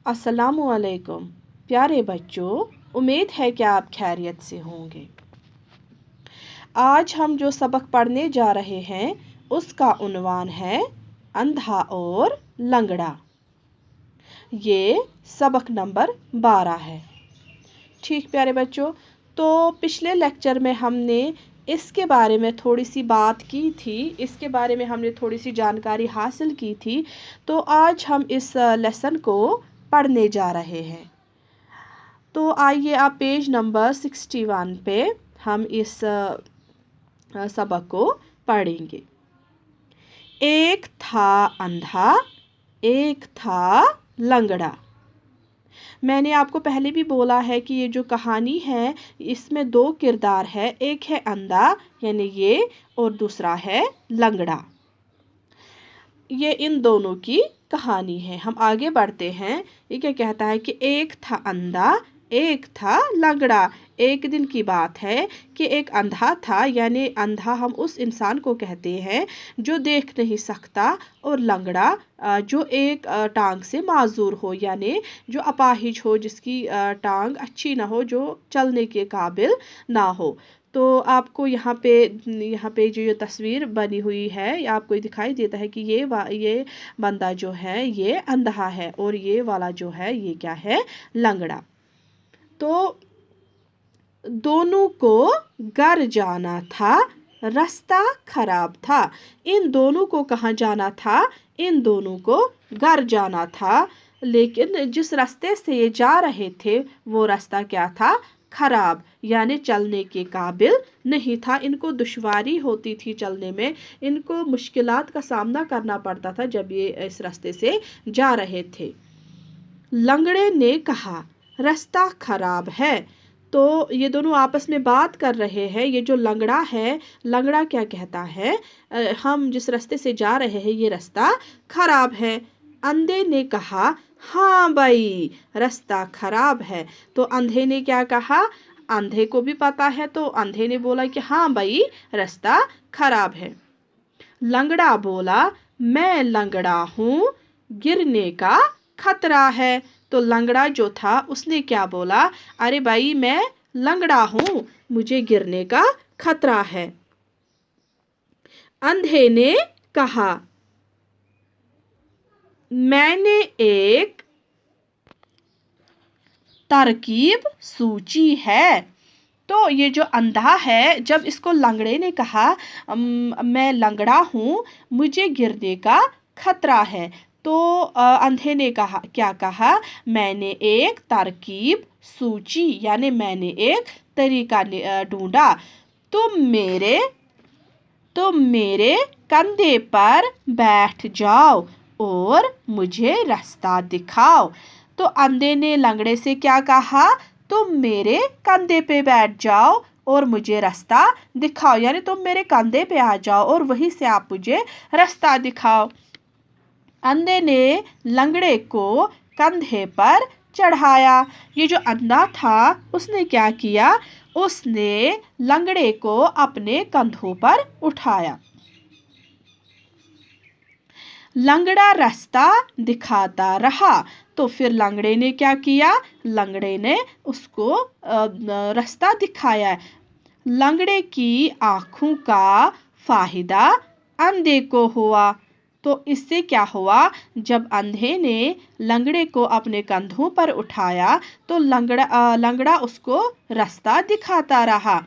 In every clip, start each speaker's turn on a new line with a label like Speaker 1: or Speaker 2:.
Speaker 1: अस्सलामुअलैकुम प्यारे बच्चों, उम्मीद है कि आप खैरियत से होंगे। आज हम जो सबक पढ़ने जा रहे हैं उसका उन्वान है अंधा और लंगड़ा। ये सबक नंबर 12 है। ठीक प्यारे बच्चों, तो पिछले लेक्चर में हमने इसके बारे में थोड़ी सी बात की थी, इसके बारे में हमने थोड़ी सी जानकारी हासिल की थी। तो आज हम इस लेसन को पढ़ने जा रहे हैं। तो आइए आप पेज नंबर 61 पे हम इस सबक को पढ़ेंगे। एक था अंधा, एक था लंगड़ा। मैंने आपको पहले भी बोला है कि ये जो कहानी है इसमें दो किरदार है, एक है अंधा यानी ये, और दूसरा है लंगड़ा। ये इन दोनों की कहानी है। हम आगे बढ़ते हैं। ये क्या कहता है कि एक था अंधा, एक था लंगड़ा। एक दिन की बात है कि एक अंधा था, यानी अंधा हम उस इंसान को कहते हैं जो देख नहीं सकता, और लंगड़ा जो एक टांग से माजूर हो, यानी जो अपाहिज हो, जिसकी टांग अच्छी ना हो, जो चलने के काबिल ना हो। तो आपको यहाँ पे जो ये तस्वीर बनी हुई है, आपको दिखाई देता है कि ये बंदा जो है ये अंधा है, और ये वाला जो है ये क्या है, लंगड़ा। तो दोनों को घर जाना था, रास्ता खराब था। इन दोनों को कहाँ जाना था? इन दोनों को घर जाना था, लेकिन जिस रास्ते से ये जा रहे थे वो रास्ता क्या था? खराब, यानी चलने के काबिल नहीं था। इनको दुश्वारी होती थी चलने में, इनको मुश्किलात का सामना करना पड़ता था जब ये इस रास्ते से जा रहे थे। लंगड़े ने कहा रास्ता खराब है। तो ये दोनों आपस में बात कर रहे हैं। ये जो लंगड़ा है, लंगड़ा क्या कहता है, हम जिस रास्ते से जा रहे हैं ये रास्ता खराब है। अंधे ने कहा हाँ भाई रास्ता खराब है। तो अंधे ने क्या कहा? अंधे को भी पता है, तो अंधे ने बोला कि हाँ भाई रास्ता खराब है। लंगड़ा बोला मैं लंगड़ा हूँ, गिरने का खतरा है। तो लंगड़ा जो था उसने क्या बोला? अरे भाई मैं लंगड़ा हूँ, मुझे गिरने का खतरा है। अंधे ने कहा मैंने एक तरकीब सूची है। तो ये जो अंधा है, जब इसको लंगड़े ने कहा मैं लंगड़ा हूँ, मुझे गिरने का खतरा है, तो अंधे ने कहा क्या कहा? मैंने एक तरकीब सूची, यानी मैंने एक तरीका ढूंढा। तुम मेरे कंधे पर बैठ जाओ और मुझे रास्ता दिखाओ। तो अंधे ने लंगड़े से क्या कहा? तुम मेरे कंधे पे बैठ जाओ और मुझे रास्ता दिखाओ, यानी तुम मेरे कंधे पे आ जाओ और वहीं से आप मुझे रास्ता दिखाओ। अंधे ने लंगड़े को कंधे पर चढ़ाया। ये जो अंधा था उसने क्या किया? उसने लंगड़े को अपने कंधों पर उठाया। लंगड़ा रास्ता दिखाता रहा। तो फिर लंगड़े ने क्या किया? लंगड़े ने उसको रास्ता दिखाया। लंगड़े की आँखों का फायदा अंधे को हुआ। तो इससे क्या हुआ? जब अंधे ने लंगड़े को अपने कंधों पर उठाया तो लंगड़ा उसको रास्ता दिखाता रहा।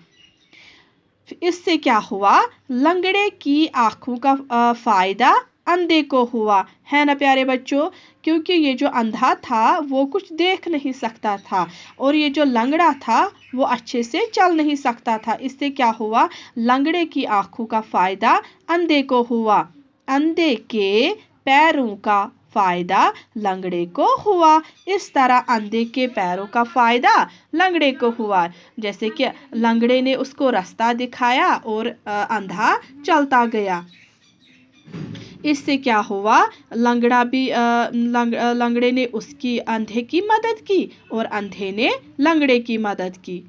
Speaker 1: इससे क्या हुआ? लंगड़े की आँखों का फायदा अंधे को हुआ, है ना प्यारे बच्चों? क्योंकि ये जो अंधा था वो कुछ देख नहीं सकता था, और ये जो लंगड़ा था वो अच्छे से चल नहीं सकता था। इससे क्या हुआ? लंगड़े की आँखों का फायदा अंधे को हुआ। अंधे के पैरों का फायदा लंगड़े को हुआ। इस तरह अंधे के पैरों का फायदा लंगड़े को हुआ। जैसे कि लंगड़े ने उसको रास्ता दिखाया और अंधा चलता गया। इससे क्या हुआ? लंगड़े ने उसकी अंधे की मदद की और अंधे ने लंगड़े की मदद की।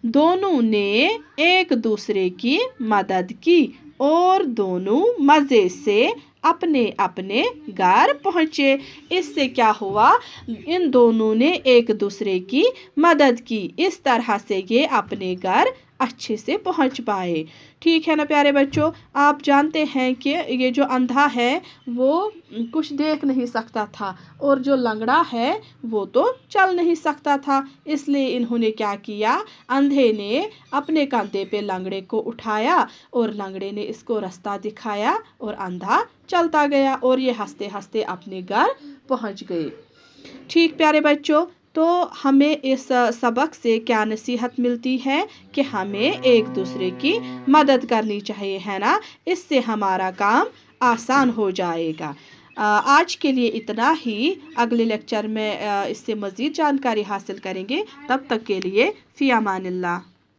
Speaker 1: दोनों ने एक दूसरे की मदद की और दोनों मज़े से अपने अपने घर पहुँचे। इससे क्या हुआ, इन दोनों ने एक दूसरे की मदद की। इस तरह से ये अपने घर अच्छे से पहुँच पाए। ठीक है ना प्यारे बच्चों, आप जानते हैं कि ये जो अंधा है वो कुछ देख नहीं सकता था, और जो लंगड़ा है वो तो चल नहीं सकता था। इसलिए इन्होंने क्या किया, अंधे ने अपने कंधे पे लंगड़े को उठाया और लंगड़े ने इसको रास्ता दिखाया और अंधा चलता गया और ये हंसते हंसते अपने घर पहुंच गए। ठीक प्यारे बच्चों, तो हमें इस सबक से क्या नसीहत मिलती है कि हमें एक दूसरे की मदद करनी चाहिए, है ना। इससे हमारा काम आसान हो जाएगा। आज के लिए इतना ही। अगले लेक्चर में इससे मज़ीद जानकारी हासिल करेंगे। तब तक के लिए फ़ी अमानिल्लाह।